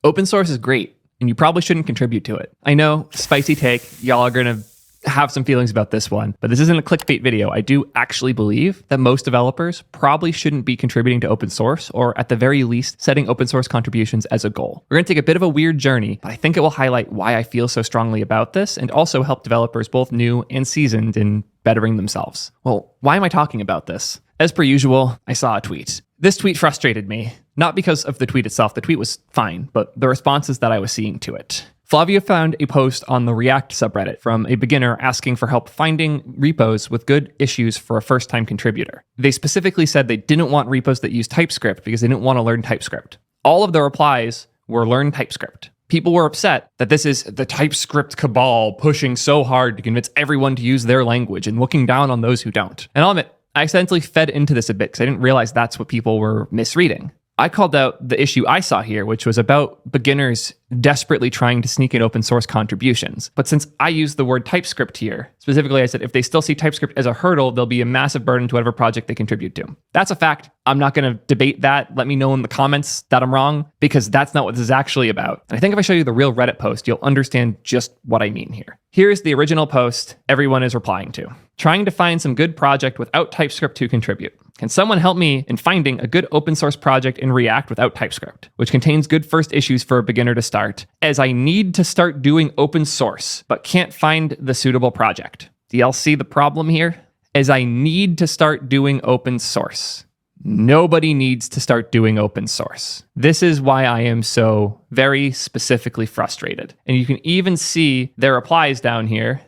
Open source is great, and you probably shouldn't contribute to it. I know, spicy take, y'all are gonna have some feelings about this one, but this isn't a clickbait video. I do actually believe that most developers probably shouldn't be contributing to open source, or at the very least, setting open source contributions as a goal. We're gonna take a bit of a weird journey, but I think it will highlight why I feel so strongly about this, and also help developers both new and seasoned in bettering themselves. Well, why am I talking about this? As per usual, I saw a tweet. This tweet frustrated me, not because of the tweet itself. The tweet was fine, but the responses that I was seeing to it. Flavia found a post on the React subreddit from a beginner asking for help finding repos with good issues for a first-time contributor. They specifically said they didn't want repos that use TypeScript because they didn't want to learn TypeScript. All of the replies were learn TypeScript. People were upset that this is the TypeScript cabal pushing so hard to convince everyone to use their language and looking down on those who don't. And I'll admit, I accidentally fed into this a bit because I didn't realize that's what people were misreading. I called out the issue I saw here, which was about beginners desperately trying to sneak in open source contributions. But since I used the word TypeScript here, specifically I said if they still see TypeScript as a hurdle, there'll be a massive burden to whatever project they contribute to. That's a fact. I'm not going to debate that. Let me know in the comments that I'm wrong, because that's not what this is actually about. And I think if I show you the real Reddit post, you'll understand just what I mean here. Here's the original post everyone is replying to. Trying to find some good project without TypeScript to contribute. Can someone help me in finding a good open source project in React without TypeScript, which contains good first issues for a beginner to start, as I need to start doing open source, but can't find the suitable project. Do y'all see the problem here? As I need to start doing open source. Nobody needs to start doing open source. This is why I am so very specifically frustrated. And you can even see their replies down here.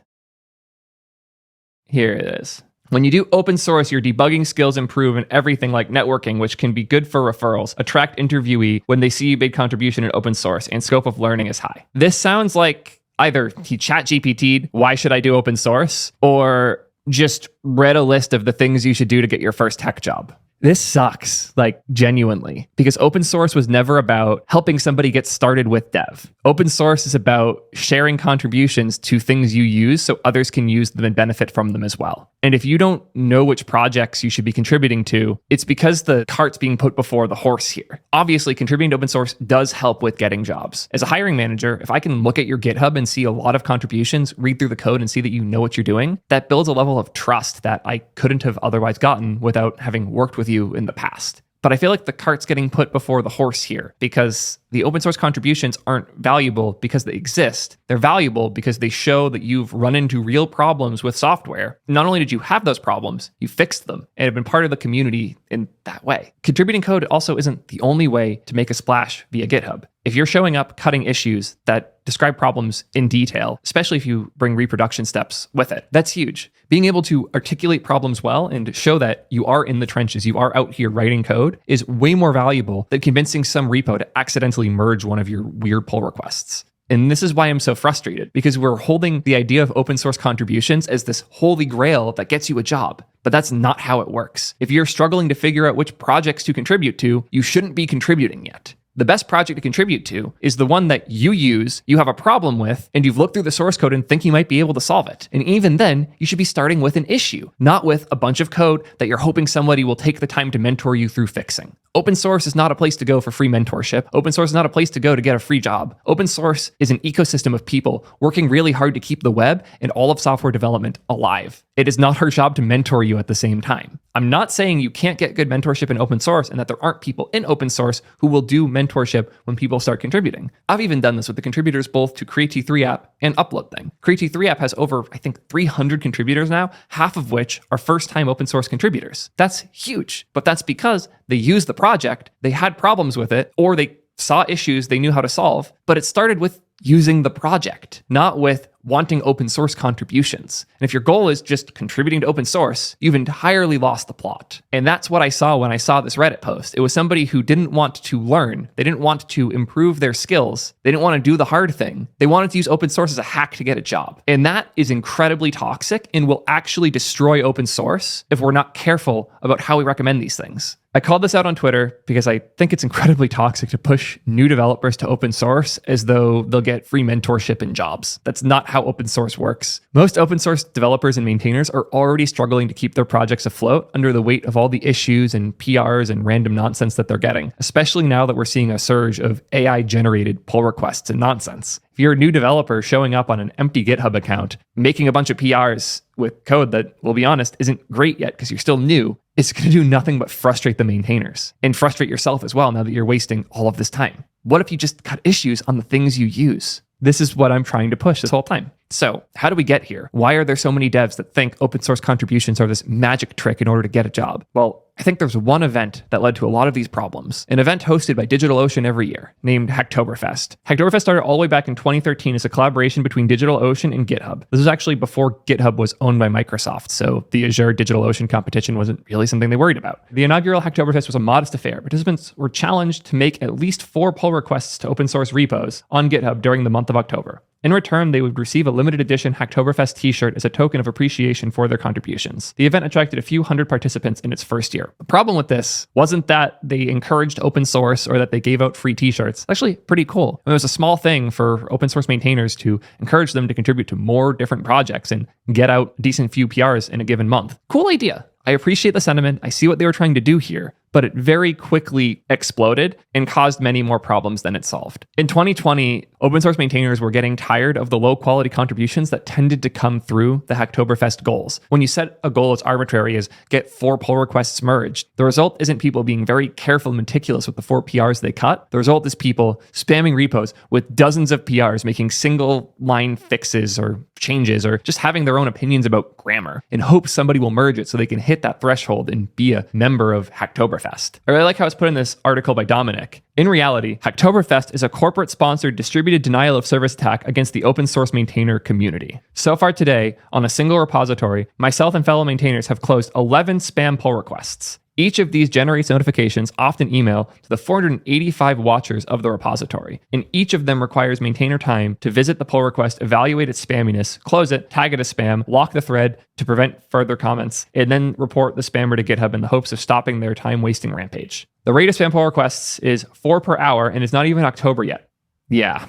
Here it is. When you do open source, your debugging skills improve and everything like networking, which can be good for referrals, attract interviewee when they see you made contribution in open source, and scope of learning is high. This sounds like either he chat GPT'd, why should I do open source? Or just read a list of the things you should do to get your first tech job. This sucks, like genuinely, because open source was never about helping somebody get started with dev. Open source is about sharing contributions to things you use so others can use them and benefit from them as well. And if you don't know which projects you should be contributing to, it's because the cart's being put before the horse here. Obviously, contributing to open source does help with getting jobs. As a hiring manager, if I can look at your GitHub and see a lot of contributions, read through the code and see that you know what you're doing, that builds a level of trust that I couldn't have otherwise gotten without having worked with you in the past. But I feel like the cart's getting put before the horse here, because the open source contributions aren't valuable because they exist. They're valuable because they show that you've run into real problems with software. Not only did you have those problems, you fixed them and have been part of the community in that way. Contributing code also isn't the only way to make a splash via GitHub. If you're showing up cutting issues that describe problems in detail, especially if you bring reproduction steps with it, that's huge. Being able to articulate problems well and show that you are in the trenches, you are out here writing code, is way more valuable than convincing some repo to accidentally merge one of your weird pull requests. And this is why I'm so frustrated, because we're holding the idea of open source contributions as this holy grail that gets you a job. But that's not how it works. If you're struggling to figure out which projects to contribute to, you shouldn't be contributing yet. The best project to contribute to is the one that you use, you have a problem with, and you've looked through the source code and think you might be able to solve it. And even then, you should be starting with an issue, not with a bunch of code that you're hoping somebody will take the time to mentor you through fixing. Open source is not a place to go for free mentorship. Open source is not a place to go to get a free job. Open source is an ecosystem of people working really hard to keep the web and all of software development alive. It is not our job to mentor you at the same time. I'm not saying you can't get good mentorship in open source and that there aren't people in open source who will do mentorship when people start contributing. I've even done this with the contributors both to Create T3 app and Upload Thing. Create T3 app has over, I think, 300 contributors now, half of which are first-time open source contributors. That's huge, but that's because they used the project, they had problems with it, or they saw issues they knew how to solve, but it started with using the project, not with wanting open source contributions. And if your goal is just contributing to open source, you've entirely lost the plot. And that's what I saw when I saw this Reddit post. It was somebody who didn't want to learn. They didn't want to improve their skills. They didn't want to do the hard thing. They wanted to use open source as a hack to get a job. And that is incredibly toxic and will actually destroy open source if we're not careful about how we recommend these things. I called this out on Twitter because I think it's incredibly toxic to push new developers to open source as though they'll get free mentorship and jobs. That's not how open source works. Most open source developers and maintainers are already struggling to keep their projects afloat under the weight of all the issues and PRs and random nonsense that they're getting, especially now that we're seeing a surge of AI-generated pull requests and nonsense. If you're a new developer showing up on an empty GitHub account, making a bunch of PRs with code that, we'll be honest, isn't great yet because you're still new, it's going to do nothing but frustrate the maintainers and frustrate yourself as well now that you're wasting all of this time. What if you just cut issues on the things you use? This is what I'm trying to push this whole time. So how do we get here? Why are there so many devs that think open source contributions are this magic trick in order to get a job? Well, I think there's one event that led to a lot of these problems. An event hosted by DigitalOcean every year named Hacktoberfest. Hacktoberfest started all the way back in 2013 as a collaboration between DigitalOcean and GitHub. This was actually before GitHub was owned by Microsoft, so the Azure DigitalOcean competition wasn't really something they worried about. The inaugural Hacktoberfest was a modest affair. Participants were challenged to make at least 4 pull requests to open source repos on GitHub during the month of October. In return, they would receive a limited edition Hacktoberfest t-shirt as a token of appreciation for their contributions. The event attracted a few hundred participants in its first year. The problem with this wasn't that they encouraged open source or that they gave out free t-shirts. It's actually pretty cool. It was a small thing for open source maintainers to encourage them to contribute to more different projects and get out a decent few PRs in a given month. Cool idea. I appreciate the sentiment. I see what they were trying to do here, but it very quickly exploded and caused many more problems than it solved. In 2020, open source maintainers were getting tired of the low quality contributions that tended to come through the Hacktoberfest goals. When you set a goal as arbitrary as get 4 pull requests merged, the result isn't people being very careful and meticulous with the 4 PRs they cut. The result is people spamming repos with dozens of PRs, making single line fixes or changes, or just having their own opinions about grammar in hopes somebody will merge it so they can hit that threshold and be a member of Hacktoberfest. I really like how it's put in this article by Dominic. In reality, Hacktoberfest is a corporate-sponsored distributed denial of service attack against the open source maintainer community. So far today, on a single repository, myself and fellow maintainers have closed 11 spam pull requests. Each of these generates notifications, often email, to the 485 watchers of the repository, and each of them requires maintainer time to visit the pull request, evaluate its spamminess, close it, tag it as spam, lock the thread to prevent further comments, and then report the spammer to GitHub in the hopes of stopping their time-wasting rampage. The rate of spam pull requests is 4 per hour, and it's not even October yet. Yeah.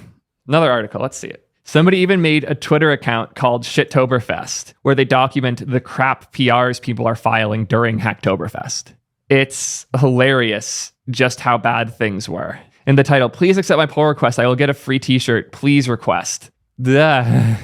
Another article, let's see it. Somebody even made a Twitter account called Shittoberfest, where they document the crap PRs people are filing during Hacktoberfest. It's hilarious just how bad things were. In the title, please accept my pull request. I will get a free t-shirt. Please request. God.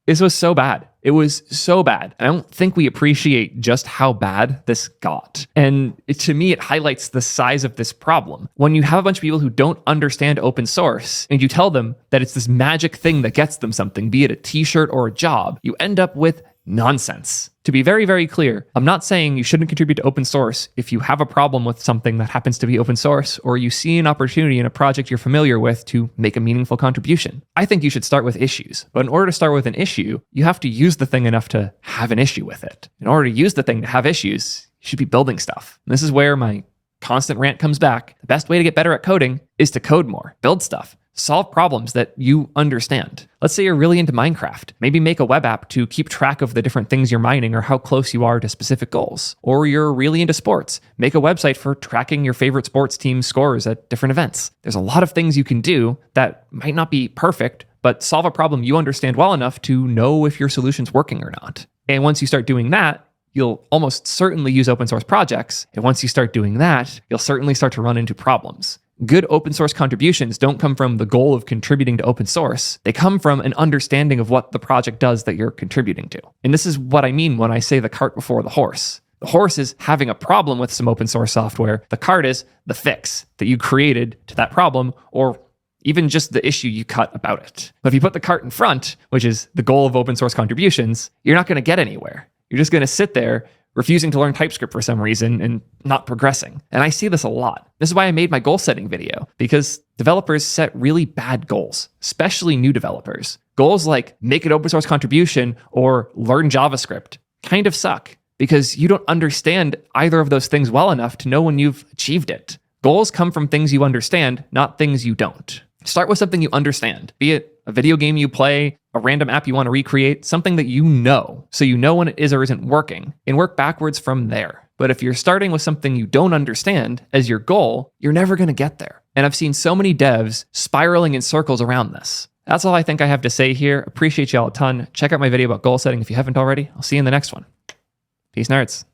This was so bad. It was so bad. I don't think we appreciate just how bad this got. And to me, it highlights the size of this problem. When you have a bunch of people who don't understand open source and you tell them that it's this magic thing that gets them something, be it a t-shirt or a job, you end up with nonsense. To be very, very clear, I'm not saying you shouldn't contribute to open source if you have a problem with something that happens to be open source, or you see an opportunity in a project you're familiar with to make a meaningful contribution. I think you should start with issues. But in order to start with an issue, you have to use the thing enough to have an issue with it. In order to use the thing to have issues, you should be building stuff. And this is where my constant rant comes back. The best way to get better at coding is to code more, build stuff. Solve problems that you understand. Let's say you're really into Minecraft. Maybe make a web app to keep track of the different things you're mining or how close you are to specific goals. Or you're really into sports. Make a website for tracking your favorite sports team's scores at different events. There's a lot of things you can do that might not be perfect, but solve a problem you understand well enough to know if your solution's working or not. And once you start doing that, you'll almost certainly use open source projects. And once you start doing that, you'll certainly start to run into problems. Good open source contributions don't come from the goal of contributing to open source. They come from an understanding of what the project does that you're contributing to. And this is what I mean when I say the cart before the horse. The horse is having a problem with some open source software. The cart is the fix that you created to that problem, or even just the issue you cut about it. But if you put the cart in front, which is the goal of open source contributions, you're not going to get anywhere. You're just going to sit there refusing to learn TypeScript for some reason and not progressing. And I see this a lot. This is why I made my goal setting video, because developers set really bad goals, especially new developers. Goals like make an open source contribution or learn JavaScript kind of suck because you don't understand either of those things well enough to know when you've achieved it. Goals come from things you understand, not things you don't. Start with something you understand, be it a video game you play, a random app you want to recreate, something that you know, so you know when it is or isn't working, and work backwards from there. But if you're starting with something you don't understand as your goal, you're never going to get there. And I've seen so many devs spiraling in circles around this. That's all I think I have to say here. Appreciate y'all a ton. Check out my video about goal setting if you haven't already. I'll see you in the next one. Peace, nerds.